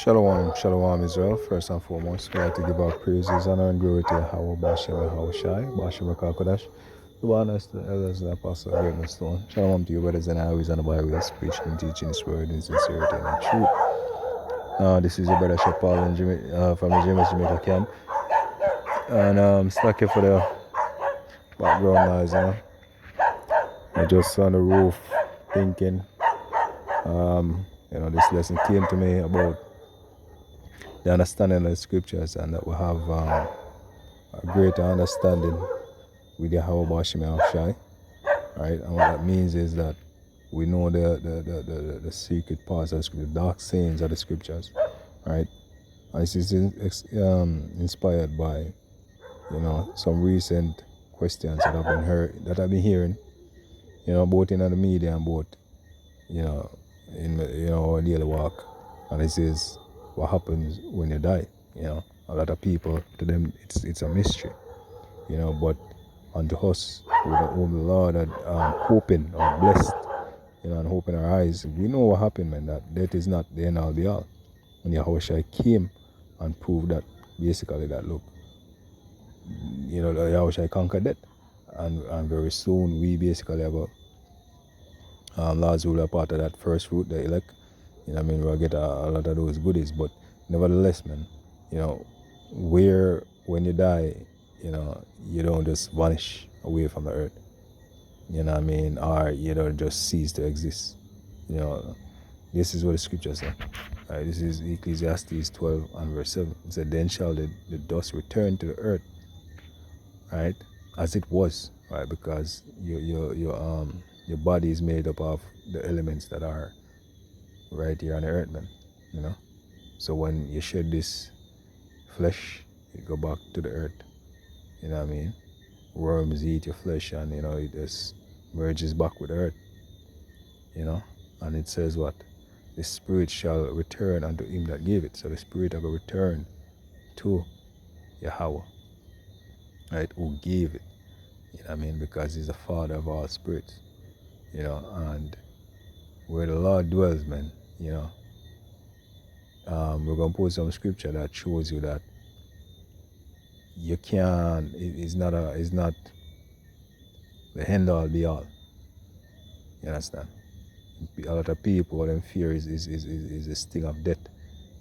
Shalom, Shalom Israel. First and foremost, we like to give our praises, honor, and glory to Yahweh, Bashem, Yahweh Shai, Bashem, Kodash, the honors to the elders and apostles of Great Stone. Shalom to you, brothers and highways and the byways, preaching and teaching His word in sincerity and in truth. This is your brother Shapal from the James Jamaica camp. And stuck here for the background noise, I'm just on the roof thinking. This lesson came to me about the understanding of the scriptures, and that we have a greater understanding with Yahweh Bashem Shai, right? And what that means is that we know the secret parts of the scripture, the dark sayings of the scriptures, right? And this is inspired by, some recent questions that I've been hearing, both in the media and both, in our daily walk. And this is what happens when you die. A lot of people, to them it's a mystery, but unto us whom the Lord had hoping or blessed, and hoping our eyes, we know what happened, man. That death is not the end all be all. And Yahushua came and proved that, basically, that look, Yahushua conquered death, and very soon we basically have laws who are part of that first fruit, the elect. We'll get a lot of those goodies, but nevertheless, man, when you die, you don't just vanish away from the earth, or you don't just cease to exist. This is what the scripture says. Right? This is Ecclesiastes 12 and verse 7. It said, then shall the dust return to the earth, right, as it was, right, because your body is made up of the elements that are right here on the earth, man. So when you shed this flesh, you go back to the earth. Worms eat your flesh, and it just merges back with the earth. And it says what? The spirit shall return unto him that gave it. So the spirit will return to Yahweh, right, who gave it. Because he's the father of all spirits. And where the Lord dwells, man, we're going to put some scripture that shows you that you can't, it's not the end all be all. You understand? A lot of people, what them fear is the sting of death.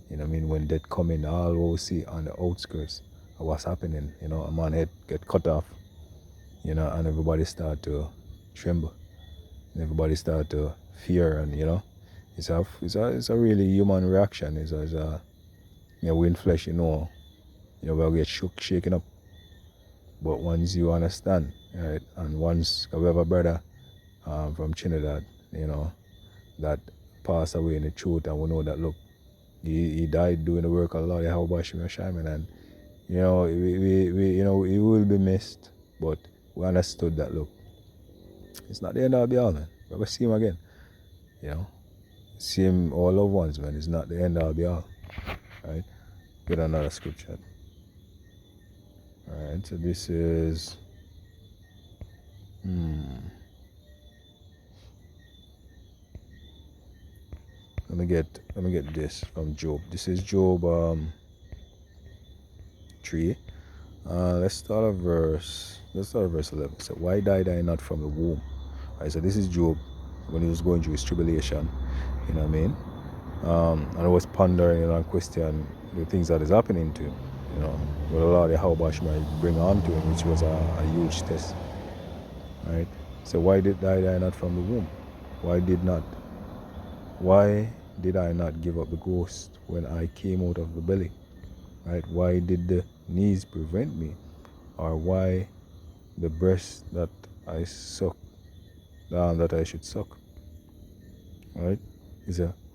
When death come in, all we see on the outskirts of what's happening, a man head get cut off, and everybody start to tremble. And everybody start to fear, and it's a really human reaction. It's a we in flesh, we'll get shaken up. But once you understand, right, and once we have a brother from Trinidad, that passed away in the truth, and we know that, look, he died doing the work of the Lord, Yahweh Bashem Shaman, and he will be missed, but we understood that, look, it's not the end of the all, man. We'll see him again. See him, our loved ones, man. It's not the end of the all. Right? Get another scripture. Alright, so this is let me get this from Job. This is Job 3. Let's start at verse 11. So why died I not from the womb? Alright, so this is Job when he was going through his tribulation. And I was pondering and questioning the things that is happening to him. What the Lord Yahweh might bring on to him, which was a huge test. Right? So why did I not from the womb? Why did I not give up the ghost when I came out of the belly? Right? Why did the knees prevent me? Or why the breast that I suck, that I should suck? Right?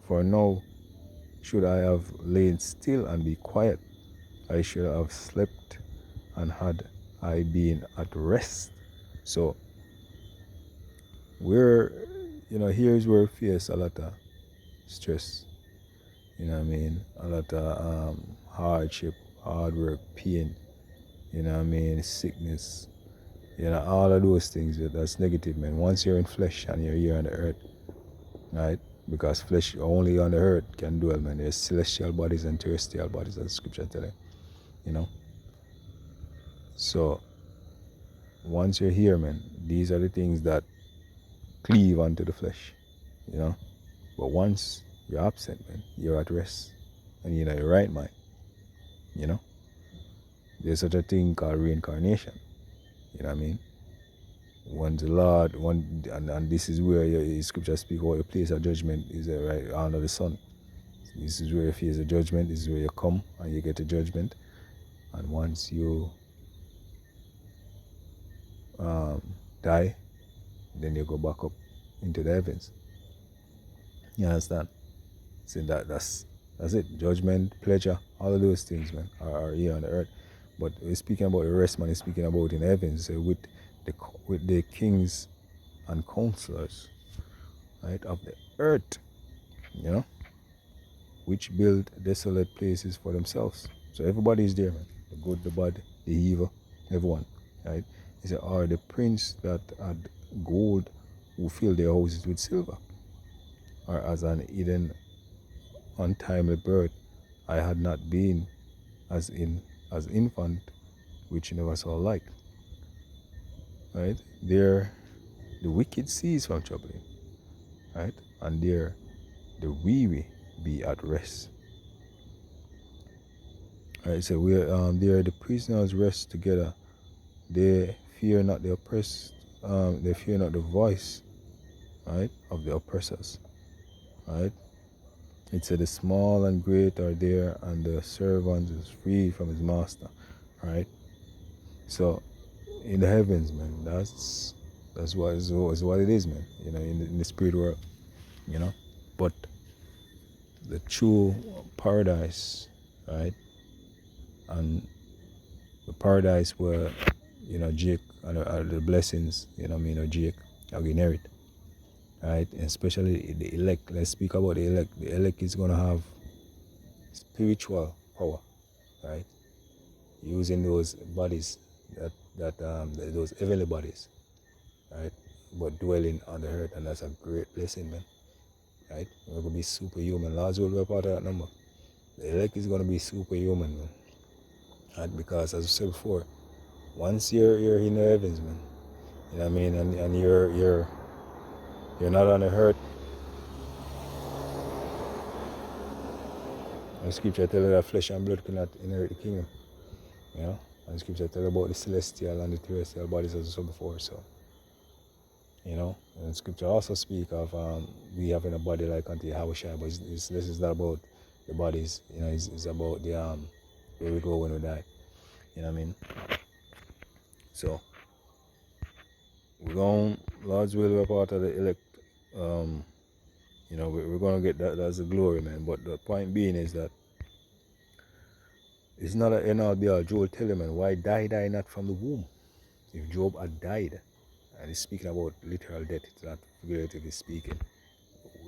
For now should I have lain still and be quiet. I should have slept, and had I been at rest. So here's where we face a lot of stress. A lot of hardship, hard work, pain, sickness, all of those things that's negative, man. Once you're in flesh and you're here on the earth, right, because flesh only on the earth can dwell, man. There's celestial bodies and terrestrial bodies, as the scripture tell you, you know. So once you're here, man, these are the things that cleave onto the flesh, you know. But once you're absent, man, you're at rest and you're in your right mind, you know. There's such a thing called reincarnation, you know what I mean? When the Lord, and this is where your scripture speak about your place of judgment is right under the sun. This is where you face the judgment. This is where you come and you get a judgment. And once you die, then you go back up into the heavens. You understand? See that's it. Judgment, pleasure, all of those things, man, are here on the earth. But we're speaking about the rest, man. We're speaking about in the heavens, with the kings and counselors, right, of the earth, you know, which build desolate places for themselves. So everybody is there, man. The good, the bad, the evil, everyone, right? He said, or the prince that had gold who filled their houses with silver, or as an hidden untimely birth I had not been, as infant which never saw light. Right? There the wicked cease from troubling, right? And there the weary be at rest. Right, so there the prisoners rest together. They fear not the oppressed, they fear not the voice, right, of the oppressors. Right? It said the small and great are there, and the servant is free from his master. Right? So in the heavens, man, that's what is what it is, man. You know, in the spirit world, you know. But the true paradise, right, and the paradise where, you know, Jake and the blessings, you know, or Jake are going to inherit, right? And especially the elect. Let's speak about the elect. The elect is gonna have spiritual power, right? Using those bodies those heavenly bodies, right? But dwelling on the earth, and that's a great blessing, man. Right? We're gonna be superhuman. Last will be part of that number. The elect is gonna be superhuman, man. Right? Because as I said before, once you're in the heavens, man, you know what I mean, and you're not on the earth. And scripture tell you that flesh and blood cannot inherit the kingdom. You know? And scripture tell you about the celestial and the terrestrial bodies, as I said before. So, you know, and scripture also speak of we having a body like unto Yahushua, but this is not about the bodies, you know, it's about the where we go when we die. You know what I mean? So we're going, Lord's will, we're part of the elect. You know, we're gonna get that's the glory, man. But the point being is that it's not an end all be all. Joel tell him, man, why died I not from the womb? If Job had died, and he's speaking about literal death, it's not figuratively speaking.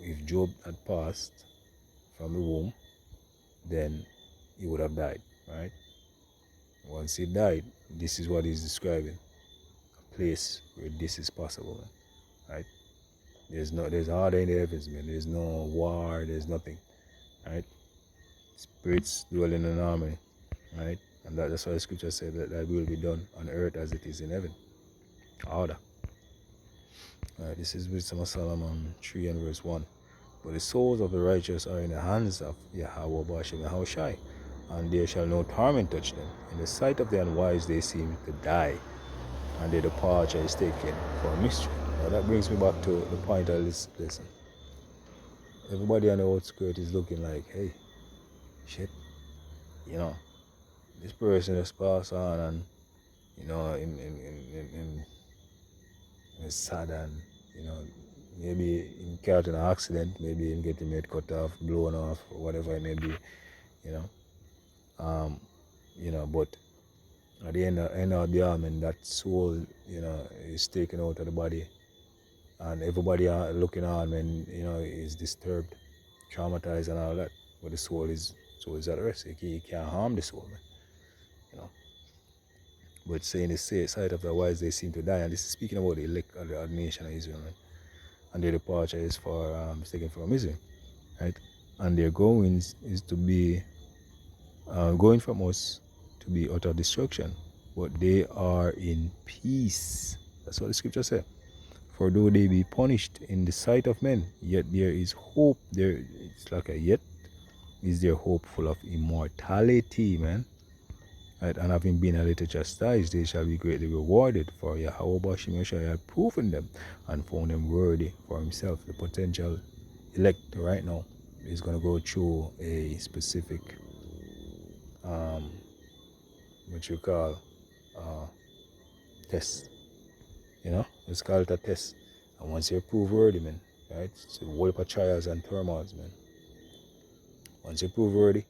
If Job had passed from the womb, then he would have died, right? Once he died, this is what he's describing. A place where this is possible, man. Right? There's order in the heavens, man. There's no war, there's nothing. Right? Spirits dwelling in harmony. Right? And that's why the scripture said that will be done on earth as it is in heaven. Order. Alright, this is Wisdom of Solomon 3 and verse 1. But the souls of the righteous are in the hands of Yahweh Bashem Yahushai, and there shall no torment touch them. In the sight of the unwise they seem to die, and their departure is taken for a mystery. Now that brings me back to the point of this lesson. Everybody on the outskirts is looking like, hey, shit, you know, this person just passed on, and you know, in sad, and you know, maybe in caught in an accident, maybe him getting made cut off, blown off, or whatever it may be, you know. You know, but at the end of the arm, and that soul, you know, is taken out of the body, and everybody are looking on, and you know, is disturbed, traumatized, and all that. But the soul is at rest. You can't harm the soul, man. You know. But saying the sight of the wise they seem to die, and this is speaking about the elect of the nation of Israel, man. and their departure is for taken for misery, right? And their goings is to be going from us to be utter destruction, but they are in peace. That's what the scripture says. For though they be punished in the sight of men, yet there is hope. There, it's like a yet is there hope full of immortality, man. Right? And having been a little chastised, they shall be greatly rewarded. For Yahweh Bashim Yeshua had proven them and found them worthy for himself. The potential elect right now is going to go through a specific, what you call, test. You know, it's called a test. And once you prove worthy, man, right? So whole heap of trials and turmoils, man. Once you prove worthy,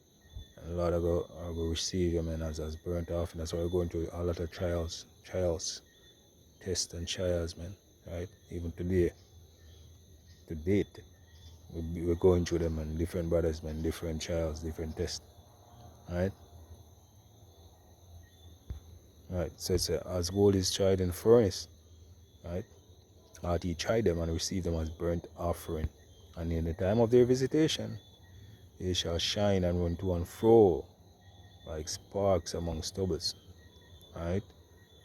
and the Lord will receive you, man, as burnt off. And that's why we're going through a lot of trials, tests and trials, man. Right? Even today, to date, we're going through them, and different brothers, man, different trials, different tests. Right? Right. So it's as gold is tried in furnace, right? He tried them and received them as burnt offering. And in the time of their visitation, they shall shine and run to and fro like sparks among stubbles, right?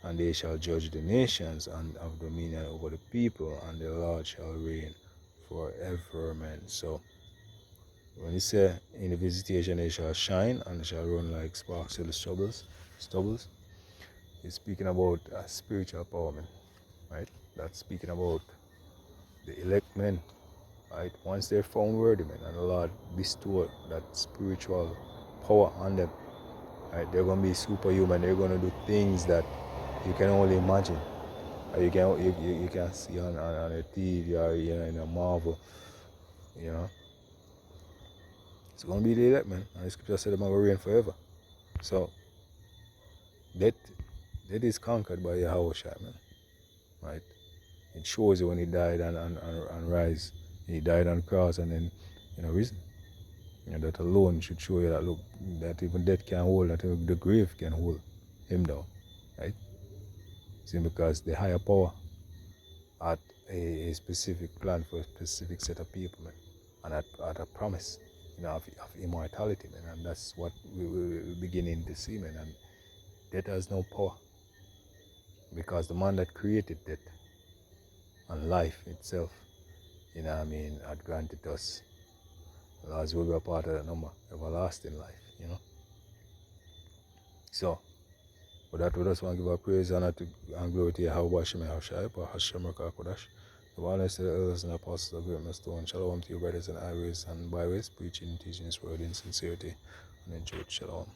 And they shall judge the nations and have dominion over the people, and the Lord shall reign forever, man. So when he say in the visitation they shall shine and they shall run like sparks to the stubbles, he's speaking about a spiritual power, man, right? That's speaking about the elect men, right? Once they're found worthy, man, and the Lord bestow that spiritual power on them, right? They're gonna be superhuman. They're gonna do things that you can only imagine. You can see on a TV or in a Marvel, you know. It's gonna be the elect, man. And the scripture said they're gonna reign forever. So death is conquered by Yahweh Shai, man. Right? It shows you when he died and rise. He died on the cross and then risen. That alone should show you that look, that even death can hold, that the grave can hold him down. Right? See, because the higher power had a specific plan for a specific set of people, man. And at a promise, of immortality, man. And that's what we're beginning to see, man. And death has no power. Because the man that created death and life itself, had granted us, as we were part of that number, everlasting life, So, with that, we just want to give our praise, honor and glory to Yahweh Hashem Hashai, Hashem Rakakodash. The honor to the elders and apostles of great stone. Shalom to your brothers and highways and byways, preaching, teaching this word in sincerity and in truth. Shalom.